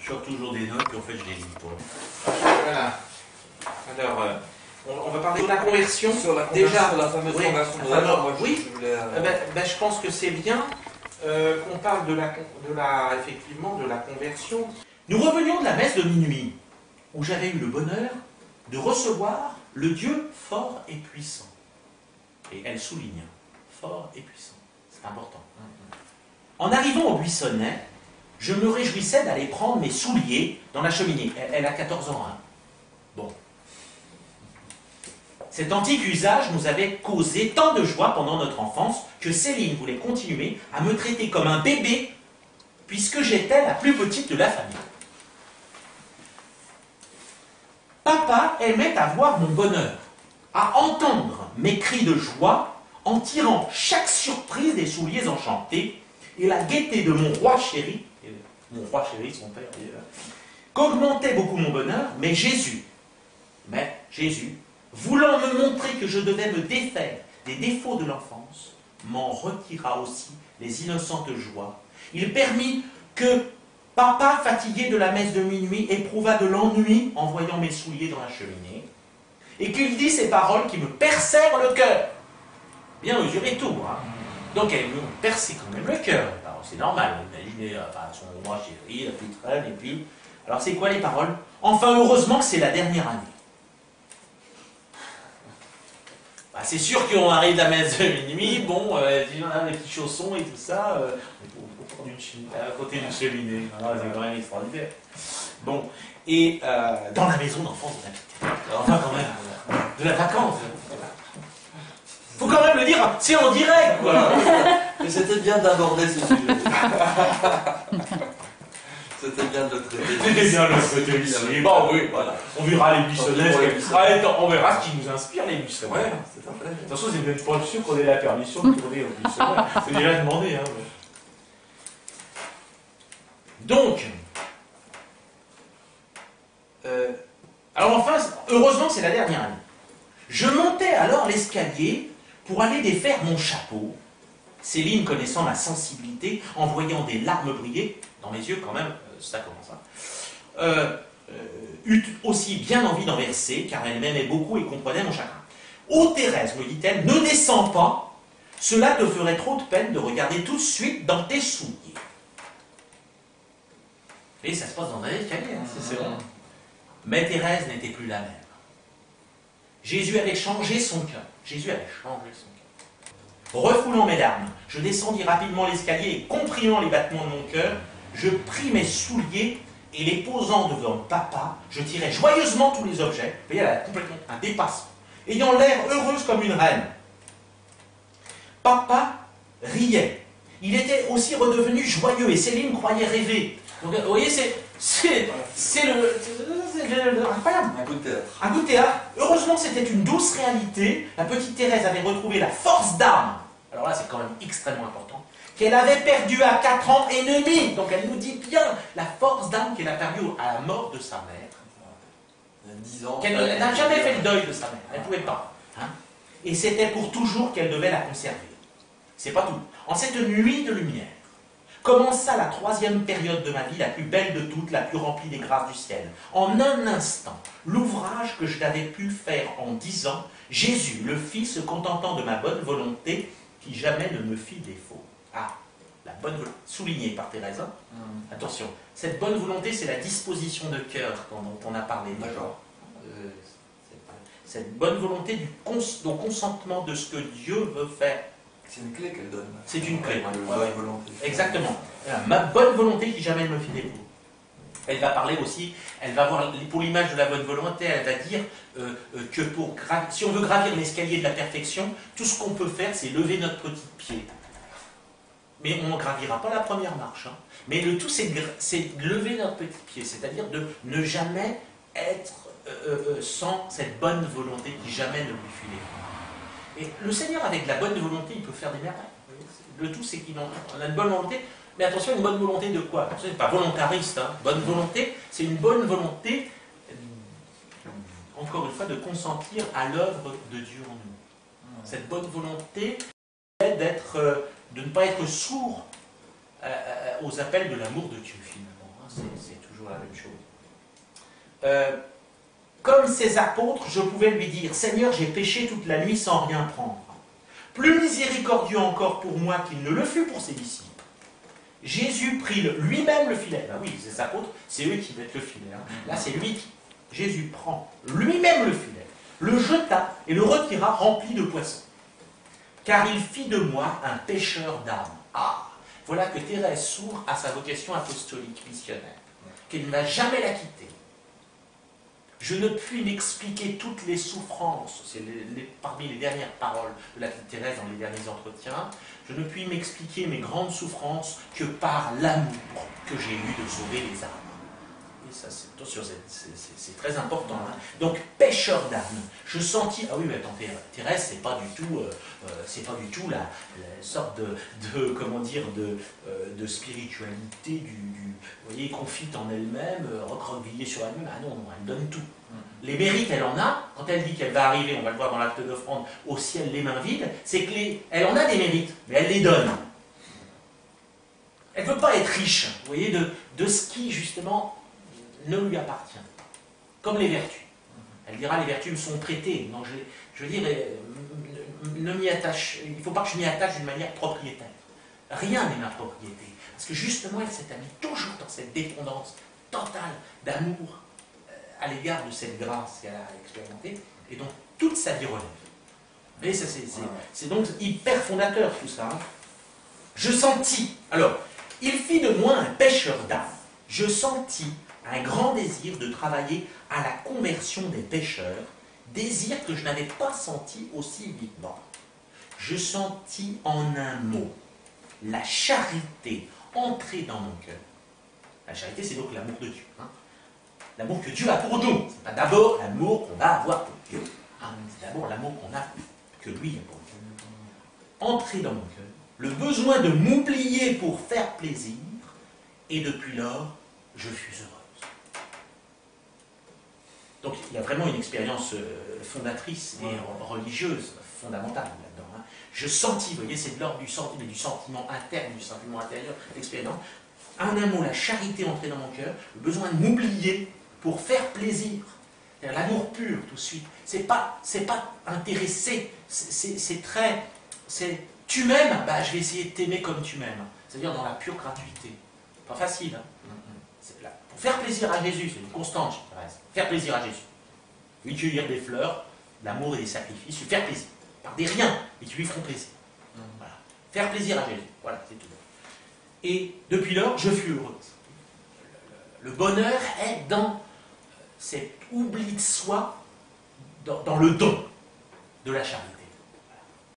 Je sors toujours des notes, puis en fait je les lis pas. Voilà. Alors, on va parler de la conversion. Sur la déjà, conversion, la fameuse oui. conversion de Alors, moi, oui. je voulais, Je pense que c'est bien qu'on parle effectivement de la conversion. Nous revenions de la messe de minuit, où j'avais eu le bonheur de recevoir le Dieu fort et puissant. Et elle souligne, fort et puissant. C'est important. En arrivant au buissonnet, je me réjouissais d'aller prendre mes souliers dans la cheminée. Elle a 14 ans. Hein. Bon. Cet antique usage nous avait causé tant de joie pendant notre enfance que Céline voulait continuer à me traiter comme un bébé puisque j'étais la plus petite de la famille. Papa aimait avoir mon bonheur, à entendre mes cris de joie en tirant chaque surprise des souliers enchantés et la gaieté de mon roi chéri, son père, qu'augmentait beaucoup mon bonheur, mais Jésus, voulant me montrer que je devais me défaire des défauts de l'enfance, m'en retira aussi les innocentes joies. Il permit que papa, fatigué de la messe de minuit, éprouva de l'ennui en voyant mes souliers dans la cheminée, et qu'il dit ces paroles qui me percèrent le cœur. Bien mesuré tout, hein. Donc elle me perçait quand même le cœur. C'est normal, imaginez, son roi chéri, la petite reine, et puis... Alors c'est quoi les paroles? Enfin, heureusement que c'est la dernière année. C'est sûr qu'on arrive de la messe de minuit, bon, les petits chaussons et tout ça, à côté d'une cheminée. C'est quand même extraordinaire. Bon, et dans la maison d'enfance de la petite. Enfin, quand même, de la vacance. Faut quand même le dire, c'est en direct, quoi. Mais c'était bien d'aborder ce sujet. C'était bien de le traiter. C'était bien de le traiter ici. Bon, oui, voilà. On verra les buissonnets. On verra ce qui nous inspire, les buissonnets. Ouais, c'est un fait. De toute façon, c'est même pas sûr qu'on ait la permission de tourner au buissonnet. C'est déjà demandé, hein. Donc, alors enfin, heureusement, c'est la dernière année. Je montais alors l'escalier pour aller défaire mon chapeau. Céline, connaissant ma sensibilité, en voyant des larmes briller, dans mes yeux quand même, ça commence, eut aussi bien envie d'en verser, car elle m'aimait beaucoup et comprenait mon chagrin. « Oh Thérèse, me dit-elle, ne descends pas, cela te ferait trop de peine de regarder tout de suite dans tes souliers. » Et ça se passe dans un escalier, hein, c'est vrai. Mais Thérèse n'était plus la même. Jésus avait changé son cœur. Refoulant mes larmes, je descendis rapidement l'escalier et comprimant les battements de mon cœur, je pris mes souliers et les posant devant papa, je tirai joyeusement tous les objets. Vous voyez, elle a complètement un dépassement, ayant l'air heureuse comme une reine. Papa riait. Il était aussi redevenu joyeux et Céline croyait rêver. Donc, vous voyez, c'est incroyable. Un coup de théâtre. Un coup de théâtre. Heureusement, c'était une douce réalité. La petite Thérèse avait retrouvé la force d'âme. Alors là, c'est quand même extrêmement important. Qu'elle avait perdue à 4 ans et demi. Donc elle nous dit bien la force d'âme qu'elle a perdue à la mort de sa mère. 10 ans. Qu'elle n'a jamais fait le deuil de sa mère. Elle ne pouvait pas. Hein. Et c'était pour toujours qu'elle devait la conserver. C'est pas tout. En cette nuit de lumière, commença la 3e période de ma vie, la plus belle de toutes, la plus remplie des grâces du ciel. En un instant, l'ouvrage que je n'avais pu faire en 10 ans, Jésus le fit se contentant de ma bonne volonté, qui jamais ne me fit défaut. Ah, la bonne volonté, soulignée par Thérèse. Attention, cette bonne volonté, c'est la disposition de cœur dont on a parlé. D'accord. Cette bonne volonté du consentement de ce que Dieu veut faire. C'est une clé qu'elle donne. C'est une clé. Bonne volonté. Exactement. Ma bonne volonté qui jamais ne me fit défaut. Elle va parler aussi, elle va voir, pour l'image de la bonne volonté, elle va dire que si on veut gravir l'escalier de la perfection, tout ce qu'on peut faire, c'est lever notre petit pied. Mais on ne gravira pas la première marche. Hein. Mais le tout, c'est lever notre petit pied, c'est-à-dire de ne jamais être sans cette bonne volonté qui jamais ne lui fit défaut. Et le Seigneur, avec la bonne volonté, il peut faire des merveilles. Le tout, c'est qu'on a une bonne volonté. Mais attention, une bonne volonté de quoi? Attention, ce n'est pas volontariste. Hein. Bonne volonté, c'est une bonne volonté, encore une fois, de consentir à l'œuvre de Dieu en nous. Cette bonne volonté est de ne pas être sourd aux appels de l'amour de Dieu, finalement. C'est toujours la même chose. Comme ses apôtres, je pouvais lui dire, Seigneur, j'ai péché toute la nuit sans rien prendre. Plus miséricordieux encore pour moi qu'il ne le fut pour ses disciples. Jésus prit lui-même le filet. Ah oui, ses apôtres, c'est eux qui mettent le filet. Hein. Là, c'est lui qui... Jésus prend lui-même le filet, le jeta et le retira rempli de poissons. Car il fit de moi un pêcheur d'âmes. Ah, voilà que Thérèse s'ouvre à sa vocation apostolique missionnaire, qu'elle ne va jamais la quitter. Je ne puis m'expliquer toutes les souffrances, c'est parmi les dernières paroles de la petite Thérèse dans les derniers entretiens, je ne puis m'expliquer mes grandes souffrances que par l'amour que j'ai eu de sauver les âmes. Et ça, c'est très important. Hein. Donc, pêcheur d'âme. Je sentis... Ah oui, mais attends, Thérèse, c'est pas du tout la sorte comment dire, de spiritualité, vous voyez, confite en elle-même, recroquevillée sur elle-même. Ah non, non, elle donne tout. Les mérites, elle en a. Quand elle dit qu'elle va arriver, on va le voir dans l'acte d'offrande, au ciel les mains vides, c'est qu'elle en a des mérites, mais elle les donne. Elle ne veut pas être riche, vous voyez, de ce qui, justement, ne lui appartient. Comme les vertus. Elle dira, les vertus me sont prêtées. Non, je veux dire, ne m'y attache, il ne faut pas que je m'y attache d'une manière propriétaire. Rien n'est ma propriété. Parce que justement, elle s'est mise toujours dans cette dépendance totale d'amour à l'égard de cette grâce qu'elle a expérimentée, et donc toute sa vie relève. Vous voyez, c'est donc hyper fondateur tout ça. Hein. Je sentis, alors, il fit de moi un pêcheur d'âme. Je sentis un grand désir de travailler à la conversion des pécheurs, désir que je n'avais pas senti aussi vivement. Je sentis en un mot la charité entrer dans mon cœur. La charité, c'est donc l'amour de Dieu. Hein. L'amour que Dieu a pour nous. Ce n'est pas d'abord l'amour qu'on va avoir pour Dieu. Hein. C'est d'abord l'amour qu'on a, que lui a pour Dieu. Entrer dans mon cœur, le besoin de m'oublier pour faire plaisir, et depuis lors, je fus heureuse. Donc il y a vraiment une expérience fondatrice et religieuse fondamentale là-dedans. Hein. Je sentis, vous voyez, c'est de l'ordre du sentiment interne, du sentiment intérieur, l'expérience. En un mot, la charité entrée dans mon cœur, le besoin de m'oublier pour faire plaisir. L'amour pur, tout de suite. C'est pas intéressé, c'est très... Tu m'aimes, bah, je vais essayer de t'aimer comme tu m'aimes. C'est-à-dire dans la pure gratuité. Pas facile, hein. Pour faire plaisir à Jésus, c'est une constante, faire plaisir à Jésus. Lui cueillir des fleurs, l'amour et des sacrifices, lui faire plaisir. Par des riens, et qui lui feront plaisir. Voilà. Faire plaisir à Jésus, voilà, c'est tout. Et depuis lors, je fus heureuse. Le bonheur est dans cet oubli de soi, dans le don de la charité.